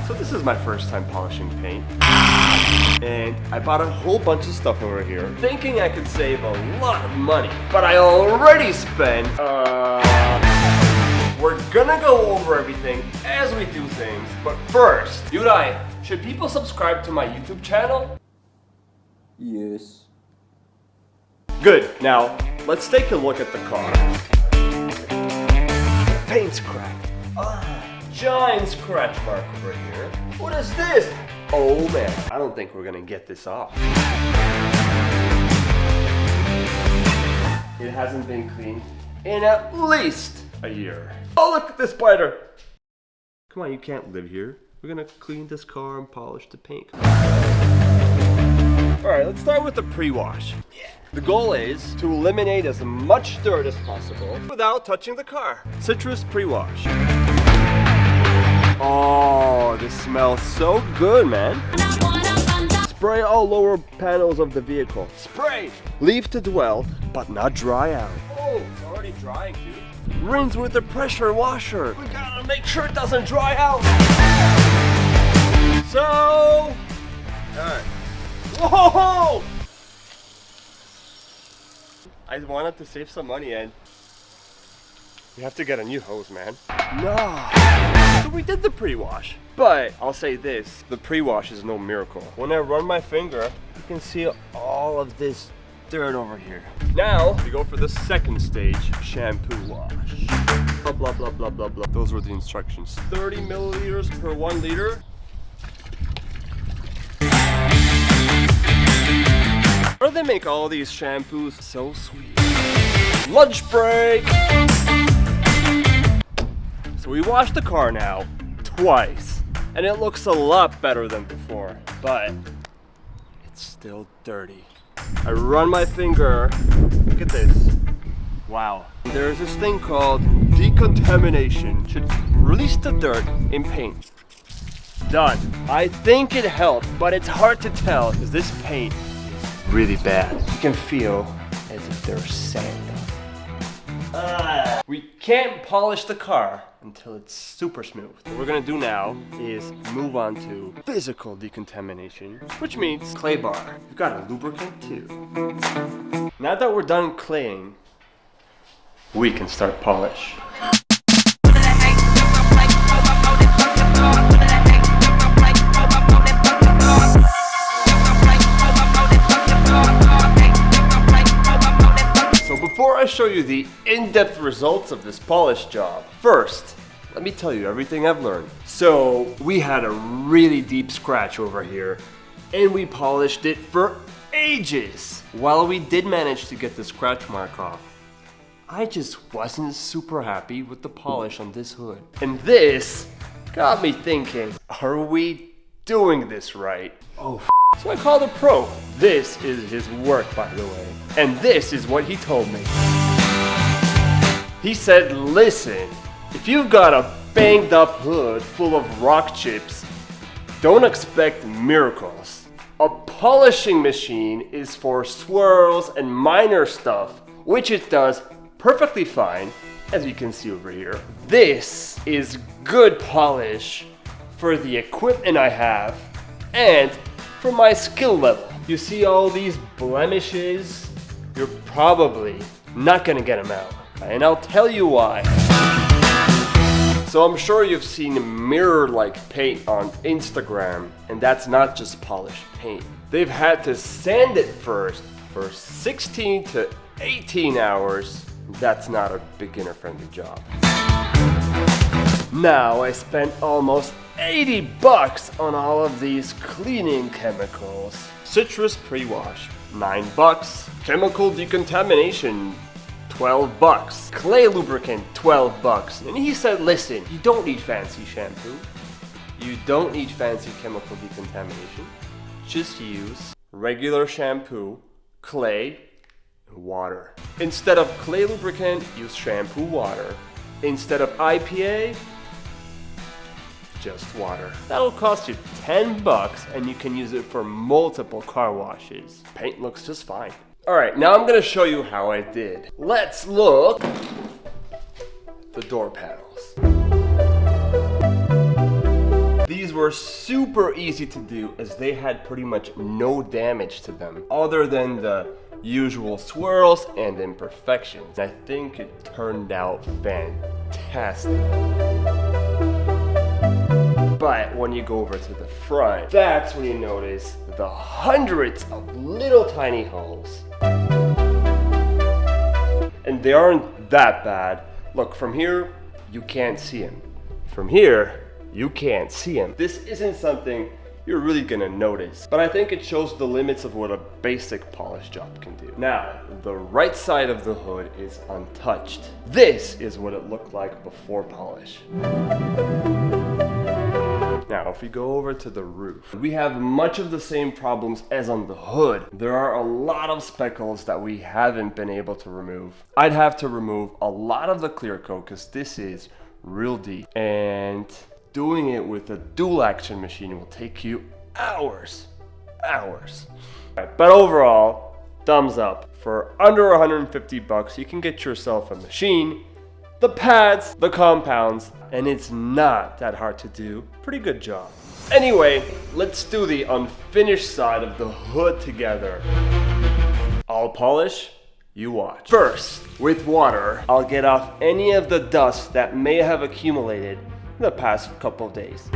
So this is my first time polishing paint. And I bought a whole bunch of stuff over here, thinking I could save a lot of money. But I already spent, we're gonna go over everything as we do things. But first, Yudai, should people subscribe to my YouTube channel? Yes. Good. Now, let's take a look at the car. Paint's cracked. Giant scratch mark over here. What is this? Oh man, I don't think we're gonna get this off. It hasn't been cleaned in at least a year. Oh, look at this spider. Come on, you can't live here. We're gonna clean this car and polish the paint. Alright, let's start with the pre-wash. The goal is to eliminate as much dirt as possible without touching the car. Citrus pre-wash. Oh, this smells so good, man. Spray all lower panels of the vehicle. Spray! Leave to dwell, but not dry out. Oh, it's already drying, dude. Rinse with the pressure washer. We gotta make sure it doesn't dry out. So, alright. Whoa! I wanted to save some money and you have to get a new hose, man. No. So we did the pre-wash. But I'll say this, the pre-wash is no miracle. When I run my finger, you can see all of this dirt over here. Now, we go for the second stage, shampoo wash. Blah, blah, blah, blah, blah, blah. Those were the instructions. 30 milliliters per 1 liter. Why do they make all these shampoos so sweet? Lunch break! So we washed the car now, twice. And it looks a lot better than before, but it's still dirty. I run my finger, look at this. Wow. There's this thing called decontamination. Should release the dirt in paint. Done. I think it helped, but it's hard to tell because this paint is really bad. You can feel as if there's sand. We can't polish the car until it's super smooth. What we're gonna do now is move on to physical decontamination, which means clay bar. We've got a lubricant too. Now that we're done claying, we can start polish. Before I show you the in-depth results of this polish job, first, let me tell you everything I've learned. So, we had a really deep scratch over here, and we polished it for ages. While we did manage to get the scratch mark off, I just wasn't super happy with the polish on this hood. And this got me thinking, are we doing this right? Oh, so I called a pro. This is his work, by the way. And this is what he told me. He said, listen, if you've got a banged up hood full of rock chips, don't expect miracles. A polishing machine is for swirls and minor stuff, which it does perfectly fine, as you can see over here. This is good polish for the equipment I have and for my skill level. You see all these blemishes? You're probably not gonna get them out. And I'll tell you why. So I'm sure you've seen mirror-like paint on Instagram, and that's not just polished paint. They've had to sand it first for 16 to 18 hours. That's not a beginner-friendly job. Now I spent almost $80 on all of these cleaning chemicals. Citrus pre-wash, $9. Chemical decontamination, $12. Clay lubricant, $12. And he said, listen, you don't need fancy shampoo. You don't need fancy chemical decontamination. Just use regular shampoo, clay, and water. Instead of clay lubricant, use shampoo water. Instead of IPA, just water. That'll cost you $10 and you can use it for multiple car washes. Paint looks just fine. Alright, now I'm gonna show you how I did. Let's look at the door panels. These were super easy to do as they had pretty much no damage to them other than the usual swirls and imperfections. I think it turned out fantastic. But when you go over to the front, that's when you notice the hundreds of little tiny holes. And they aren't that bad. Look, from here, you can't see them. From here, you can't see them. This isn't something you're really gonna notice, but I think it shows the limits of what a basic polish job can do. Now, the right side of the hood is untouched. This is what it looked like before polish. Now, if we go over to the roof, we have much of the same problems as on the hood. There are a lot of speckles that we haven't been able to remove. I'd have to remove a lot of the clear coat because this is real deep. And doing it with a dual action machine will take you hours. But overall, thumbs up. For under 150 bucks, you can get yourself a machine, the pads, the compounds, and it's not that hard to do. Pretty good job. Anyway, let's do the unfinished side of the hood together. I'll polish, you watch. First, with water, I'll get off any of the dust that may have accumulated in the past couple of days.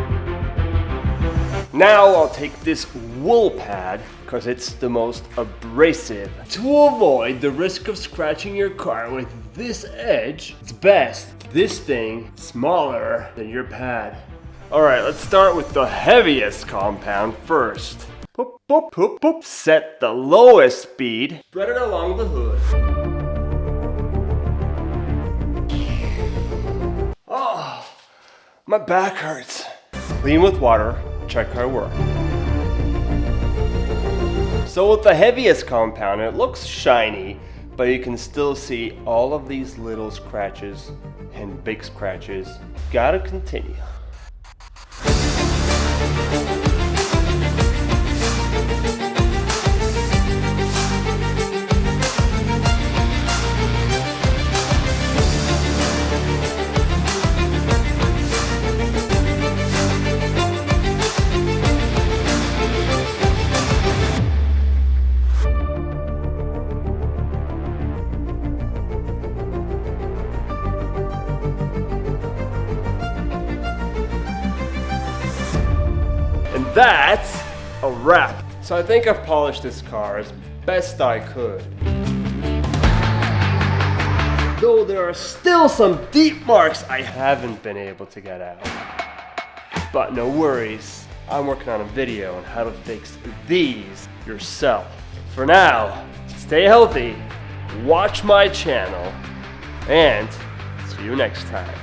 Now I'll take this wool pad, because it's the most abrasive. To avoid the risk of scratching your car with this edge, it's best this thing smaller than your pad. Alright, let's start with the heaviest compound first. Boop, boop, boop, boop. Set the lowest speed. Spread it along the hood. Oh, my back hurts. Clean with water. Check how it works. So with the heaviest compound, it looks shiny, but you can still see all of these little scratches and big scratches. Gotta continue. And that's a wrap. So I think I've polished this car as best I could. Though there are still some deep marks I haven't been able to get out. But no worries, I'm working on a video on how to fix these yourself. For now, stay healthy, watch my channel, and see you next time.